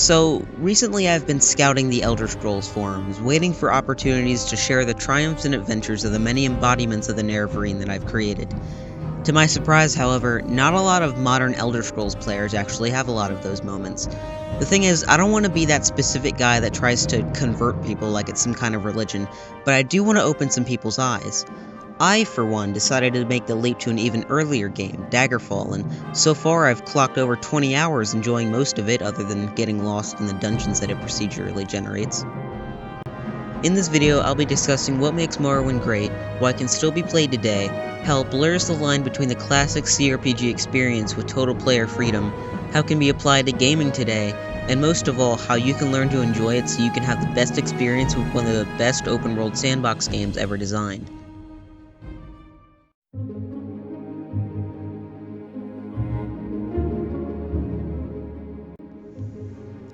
So, recently I've been scouting the Elder Scrolls forums, waiting for opportunities to share the triumphs and adventures of the many embodiments of the Nerevarine that I've created. To my surprise, however, not a lot of modern Elder Scrolls players actually have a lot of those moments. The thing is, I don't want to be that specific guy that tries to convert people like it's some kind of religion, but I do want to open some people's eyes. I, for one, decided to make the leap to an even earlier game, Daggerfall, and so far I've clocked over 20 hours enjoying most of it other than getting lost in the dungeons that it procedurally generates. In this video, I'll be discussing what makes Morrowind great, why it can still be played today, how it blurs the line between the classic CRPG experience with total player freedom, how it can be applied to gaming today, and most of all, how you can learn to enjoy it so you can have the best experience with one of the best open-world sandbox games ever designed.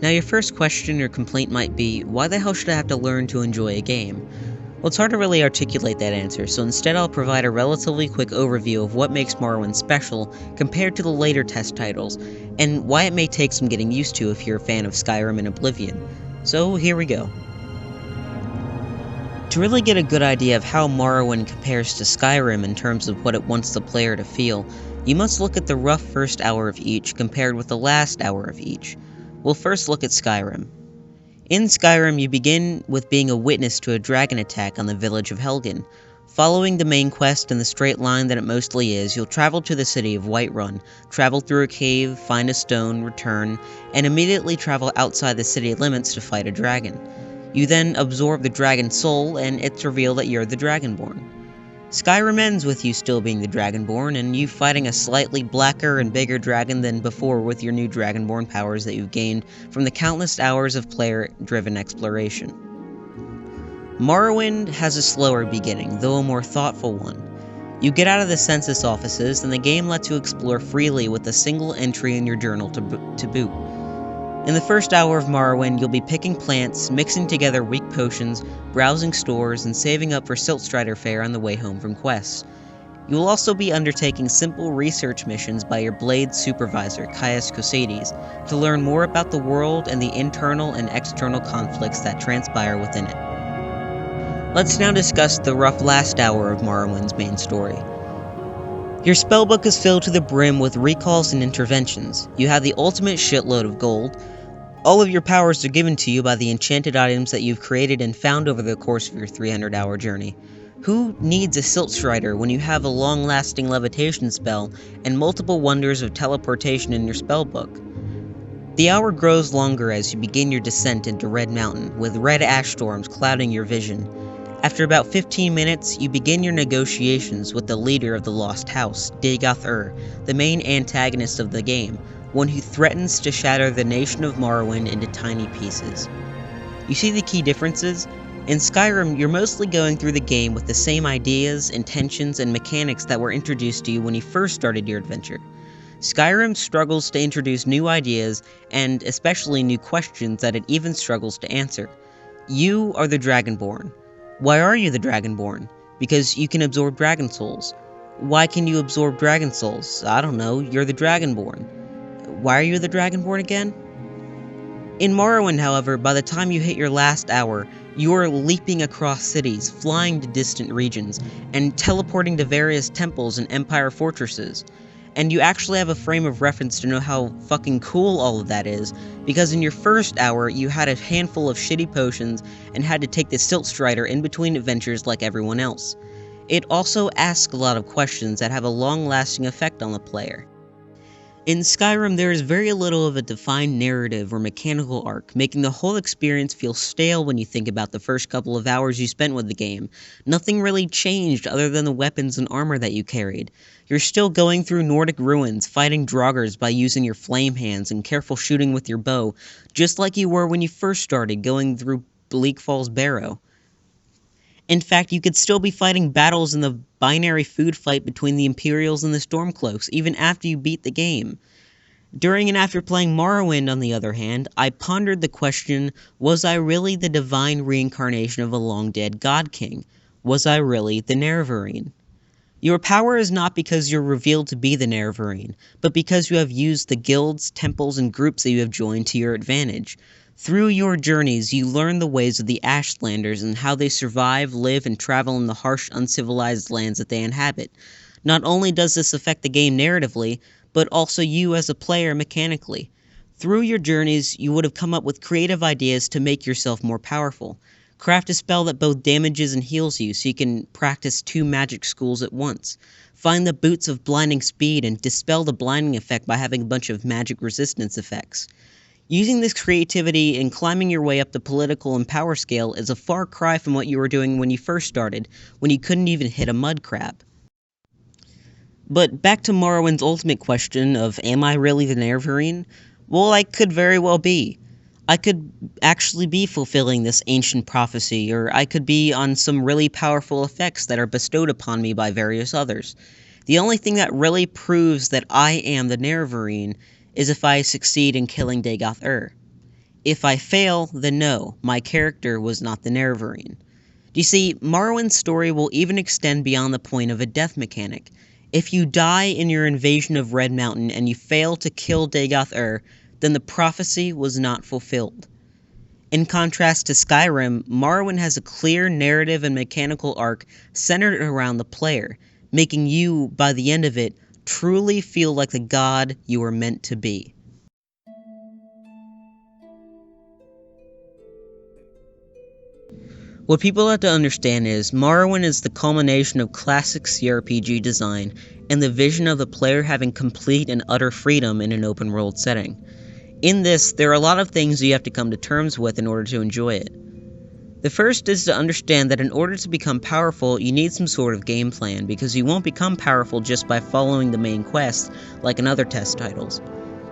Now your first question or complaint might be, why the hell should I have to learn to enjoy a game? Well, it's hard to really articulate that answer, so instead I'll provide a relatively quick overview of what makes Morrowind special compared to the later test titles, and why it may take some getting used to if you're a fan of Skyrim and Oblivion. So here we go. To really get a good idea of how Morrowind compares to Skyrim in terms of what it wants the player to feel, you must look at the rough first hour of each compared with the last hour of each. We'll first look at Skyrim. In Skyrim, you begin with being a witness to a dragon attack on the village of Helgen. Following the main quest in the straight line that it mostly is, you'll travel to the city of Whiterun, travel through a cave, find a stone, return, and immediately travel outside the city limits to fight a dragon. You then absorb the dragon's soul, and it's revealed that you're the Dragonborn. Skyrim ends with you still being the Dragonborn, and you fighting a slightly blacker and bigger dragon than before with your new Dragonborn powers that you've gained from the countless hours of player-driven exploration. Morrowind has a slower beginning, though a more thoughtful one. You get out of the census offices, and the game lets you explore freely with a single entry in your journal to boot. In the first hour of Morrowind, you'll be picking plants, mixing together weak potions, browsing stores, and saving up for Siltstrider fare on the way home from quests. You will also be undertaking simple research missions by your Blade supervisor, Caius Cosades, to learn more about the world and the internal and external conflicts that transpire within it. Let's now discuss the rough last hour of Morrowind's main story. Your spellbook is filled to the brim with recalls and interventions. You have the ultimate shitload of gold. All of your powers are given to you by the enchanted items that you've created and found over the course of your 300-hour journey. Who needs a Siltstrider when you have a long-lasting levitation spell and multiple wonders of teleportation in your spellbook? The hour grows longer as you begin your descent into Red Mountain, with red ash storms clouding your vision. After about 15 minutes, you begin your negotiations with the leader of the Lost House, Dagoth-Ur, the main antagonist of the game, one who threatens to shatter the nation of Morrowind into tiny pieces. You see the key differences? In Skyrim, you're mostly going through the game with the same ideas, intentions, and mechanics that were introduced to you when you first started your adventure. Skyrim struggles to introduce new ideas, and especially new questions that it even struggles to answer. You are the Dragonborn. Why are you the Dragonborn? Because you can absorb dragon souls. Why can you absorb dragon souls? I don't know, you're the Dragonborn. Why are you the Dragonborn again? In Morrowind, however, by the time you hit your last hour, you're leaping across cities, flying to distant regions, and teleporting to various temples and Empire fortresses. And you actually have a frame of reference to know how fucking cool all of that is, because in your first hour, you had a handful of shitty potions and had to take the Siltstrider in between adventures like everyone else. It also asks a lot of questions that have a long-lasting effect on the player. In Skyrim, there is very little of a defined narrative or mechanical arc, making the whole experience feel stale when you think about the first couple of hours you spent with the game. Nothing really changed other than the weapons and armor that you carried. You're still going through Nordic ruins, fighting Draugrs by using your flame hands and careful shooting with your bow, just like you were when you first started going through Bleak Falls Barrow. In fact, you could still be fighting battles in the binary food fight between the Imperials and the Stormcloaks, even after you beat the game. During and after playing Morrowind, on the other hand, I pondered the question, was I really the divine reincarnation of a long-dead God King? Was I really the Nerevarine? Your power is not because you're revealed to be the Nerevarine, but because you have used the guilds, temples, and groups that you have joined to your advantage. Through your journeys, you learn the ways of the Ashlanders and how they survive, live, and travel in the harsh, uncivilized lands that they inhabit. Not only does this affect the game narratively, but also you as a player mechanically. Through your journeys, you would have come up with creative ideas to make yourself more powerful. Craft a spell that both damages and heals you so you can practice 2 magic schools at once. Find the boots of blinding speed and dispel the blinding effect by having a bunch of magic resistance effects. Using this creativity and climbing your way up the political and power scale is a far cry from what you were doing when you first started, when you couldn't even hit a mud crab. But back to Morrowind's ultimate question of, am I really the Nerevarine? Well, I could very well be. I could actually be fulfilling this ancient prophecy, or I could be on some really powerful effects that are bestowed upon me by various others. The only thing that really proves that I am the Nerevarine is if I succeed in killing Dagoth-Ur. If I fail, then no, my character was not the Nerevarine. You see, Morrowind's story will even extend beyond the point of a death mechanic. If you die in your invasion of Red Mountain and you fail to kill Dagoth-Ur, then the prophecy was not fulfilled. In contrast to Skyrim, Morrowind has a clear narrative and mechanical arc centered around the player, making you, by the end of it, truly feel like the god you were meant to be. What people have to understand is, Morrowind is the culmination of classic CRPG design and the vision of the player having complete and utter freedom in an open world setting. In this, there are a lot of things you have to come to terms with in order to enjoy it. The first is to understand that in order to become powerful, you need some sort of game plan, because you won't become powerful just by following the main quest like in other test titles.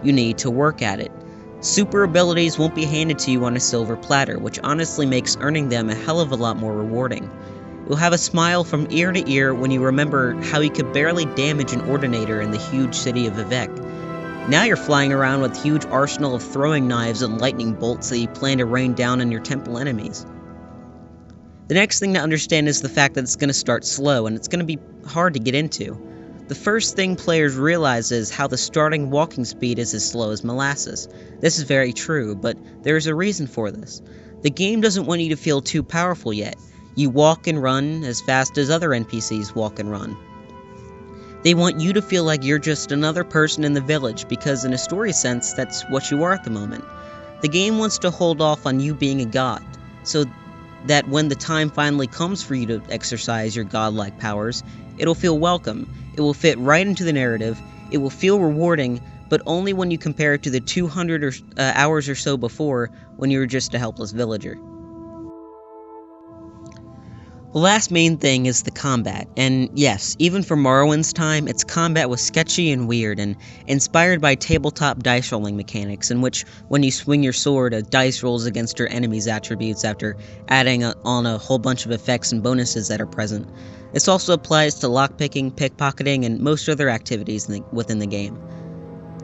You need to work at it. Super abilities won't be handed to you on a silver platter, which honestly makes earning them a hell of a lot more rewarding. You'll have a smile from ear to ear when you remember how you could barely damage an Ordinator in the huge city of Vivec. Now you're flying around with a huge arsenal of throwing knives and lightning bolts that you plan to rain down on your temple enemies. The next thing to understand is the fact that it's going to start slow, and it's going to be hard to get into. The first thing players realize is how the starting walking speed is as slow as molasses. This is very true, but there is a reason for this. The game doesn't want you to feel too powerful yet. You walk and run as fast as other NPCs walk and run. They want you to feel like you're just another person in the village, because in a story sense, that's what you are at the moment. The game wants to hold off on you being a god, so that when the time finally comes for you to exercise your godlike powers, it'll feel welcome, it will fit right into the narrative, it will feel rewarding, but only when you compare it to the 200 hours or so before, when you were just a helpless villager. The last main thing is the combat, and yes, even for Morrowind's time, its combat was sketchy and weird, and inspired by tabletop dice rolling mechanics, in which, when you swing your sword, a dice rolls against your enemy's attributes after adding on a whole bunch of effects and bonuses that are present. This also applies to lockpicking, pickpocketing, and most other activities within the game.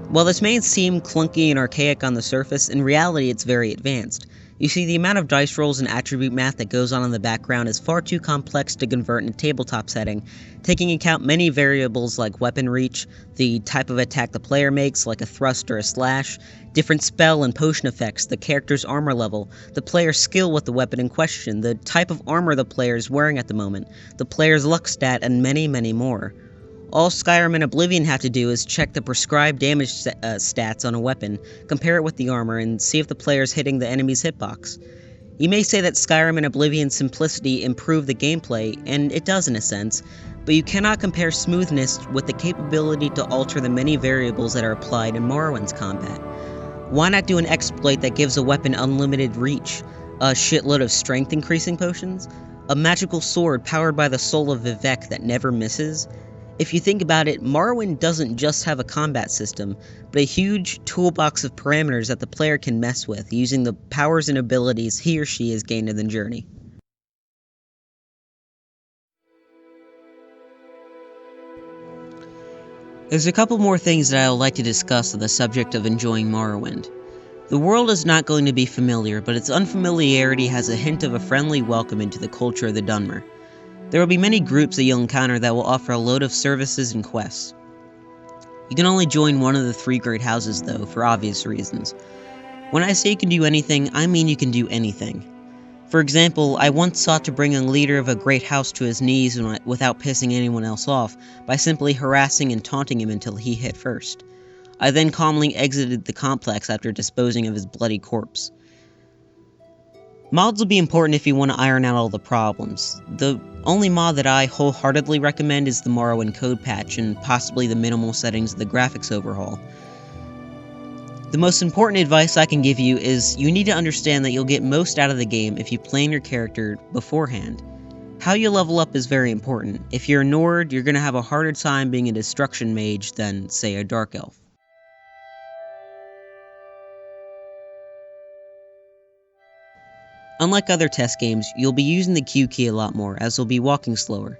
While this may seem clunky and archaic on the surface, in reality it's very advanced. You see, the amount of dice rolls and attribute math that goes on in the background is far too complex to convert in a tabletop setting, taking into account many variables like weapon reach, the type of attack the player makes, like a thrust or a slash, different spell and potion effects, the character's armor level, the player's skill with the weapon in question, the type of armor the player is wearing at the moment, the player's luck stat, and many, many more. All Skyrim and Oblivion have to do is check the prescribed damage stats on a weapon, compare it with the armor, and see if the player is hitting the enemy's hitbox. You may say that Skyrim and Oblivion's simplicity improve the gameplay, and it does in a sense, but you cannot compare smoothness with the capability to alter the many variables that are applied in Morrowind's combat. Why not do an exploit that gives a weapon unlimited reach, a shitload of strength increasing potions, a magical sword powered by the soul of Vivec that never misses? If you think about it, Morrowind doesn't just have a combat system, but a huge toolbox of parameters that the player can mess with, using the powers and abilities he or she has gained in the journey. There's a couple more things that I would like to discuss on the subject of enjoying Morrowind. The world is not going to be familiar, but its unfamiliarity has a hint of a friendly welcome into the culture of the Dunmer. There will be many groups that you'll encounter that will offer a load of services and quests. You can only join one of the 3 great houses though, for obvious reasons. When I say you can do anything, I mean you can do anything. For example, I once sought to bring a leader of a great house to his knees without pissing anyone else off, by simply harassing and taunting him until he hit first. I then calmly exited the complex after disposing of his bloody corpse. Mods will be important if you want to iron out all the problems. The only mod that I wholeheartedly recommend is the Morrowind code patch, and possibly the minimal settings of the graphics overhaul. The most important advice I can give you is you need to understand that you'll get most out of the game if you plan your character beforehand. How you level up is very important. If you're a Nord, you're going to have a harder time being a destruction mage than, say, a Dark Elf. Unlike other test games, you'll be using the Q key a lot more, as you'll be walking slower.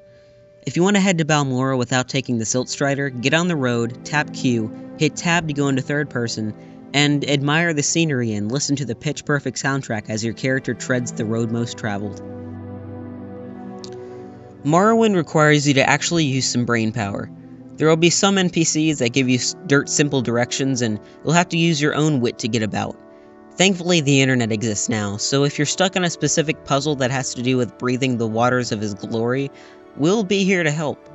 If you want to head to Balmora without taking the Silt Strider, get on the road, tap Q, hit tab to go into third person, and admire the scenery and listen to the pitch-perfect soundtrack as your character treads the road most traveled. Morrowind requires you to actually use some brain power. There will be some NPCs that give you simple directions, and you'll have to use your own wit to get about. Thankfully, the internet exists now, so if you're stuck on a specific puzzle that has to do with breathing the waters of his glory, we'll be here to help.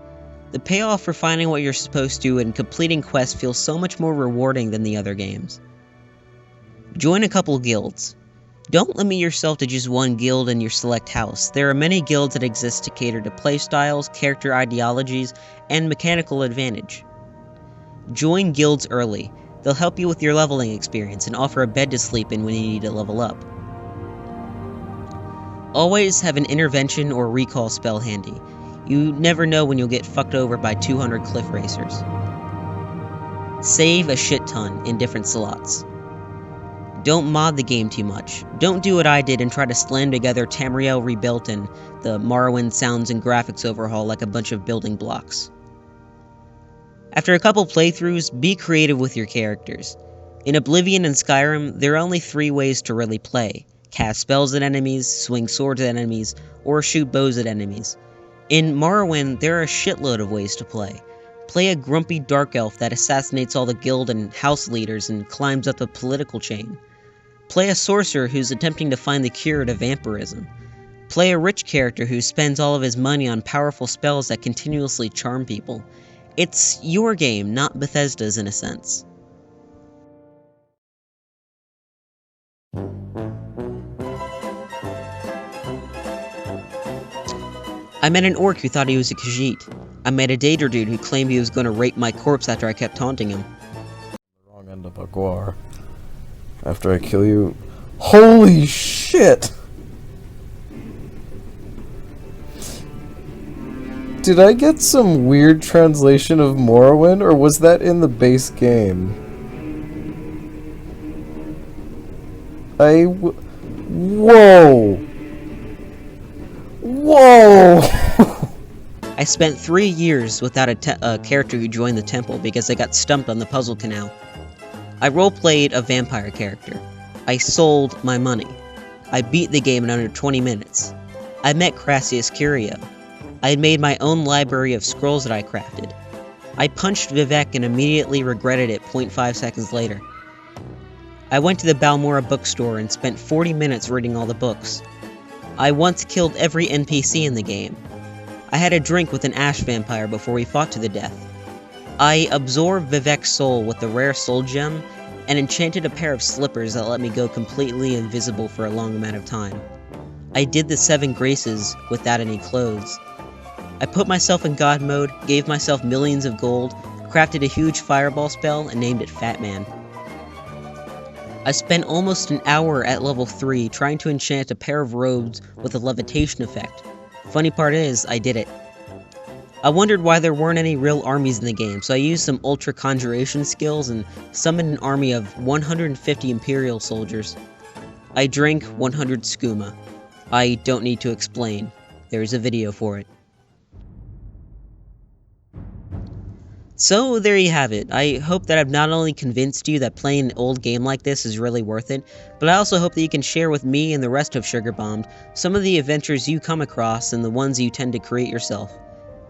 The payoff for finding what you're supposed to and completing quests feels so much more rewarding than the other games. Join a couple guilds. Don't limit yourself to just one guild in your select house. There are many guilds that exist to cater to playstyles, character ideologies, and mechanical advantage. Join guilds early. They'll help you with your leveling experience and offer a bed to sleep in when you need to level up. Always have an intervention or recall spell handy. You never know when you'll get fucked over by 200 cliff racers. Save a shit ton in different slots. Don't mod the game too much. Don't do what I did and try to slam together Tamriel Rebuilt and the Morrowind sounds and graphics overhaul like a bunch of building blocks. After a couple playthroughs, be creative with your characters. In Oblivion and Skyrim, there are only 3 ways to really play: cast spells at enemies, swing swords at enemies, or shoot bows at enemies. In Morrowind, there are a shitload of ways to play. Play a grumpy dark elf that assassinates all the guild and house leaders and climbs up the political chain. Play a sorcerer who's attempting to find the cure to vampirism. Play a rich character who spends all of his money on powerful spells that continuously charm people. It's your game, not Bethesda's in a sense. I met an orc who thought he was a Khajiit. I met a Daedra dude who claimed he was going to rape my corpse after I kept taunting him. The wrong end of a guar. After I kill you... Holy shit! Did I get some weird translation of Morrowind, or was that in the base game? Whoa! Whoa! I spent 3 years without a character who joined the temple because I got stumped on the puzzle canal. I roleplayed a vampire character. I sold my money. I beat the game in under 20 minutes. I met Crassius Curio. I had made my own library of scrolls that I crafted. I punched Vivek and immediately regretted it 0.5 seconds later. I went to the Balmora bookstore and spent 40 minutes reading all the books. I once killed every NPC in the game. I had a drink with an ash vampire before we fought to the death. I absorbed Vivek's soul with the rare soul gem and enchanted a pair of slippers that let me go completely invisible for a long amount of time. I did the 7 graces without any clothes. I put myself in God mode, gave myself millions of gold, crafted a huge fireball spell, and named it Fat Man. I spent almost an hour at level 3 trying to enchant a pair of robes with a levitation effect. Funny part is, I did it. I wondered why there weren't any real armies in the game, so I used some ultra conjuration skills and summoned an army of 150 Imperial soldiers. I drank 100 skooma. I don't need to explain. There's a video for it. So there you have it. I hope that I've not only convinced you that playing an old game like this is really worth it, but I also hope that you can share with me and the rest of Sugar Bombed some of the adventures you come across and the ones you tend to create yourself.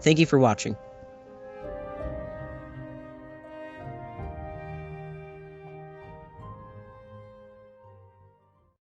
Thank you for watching.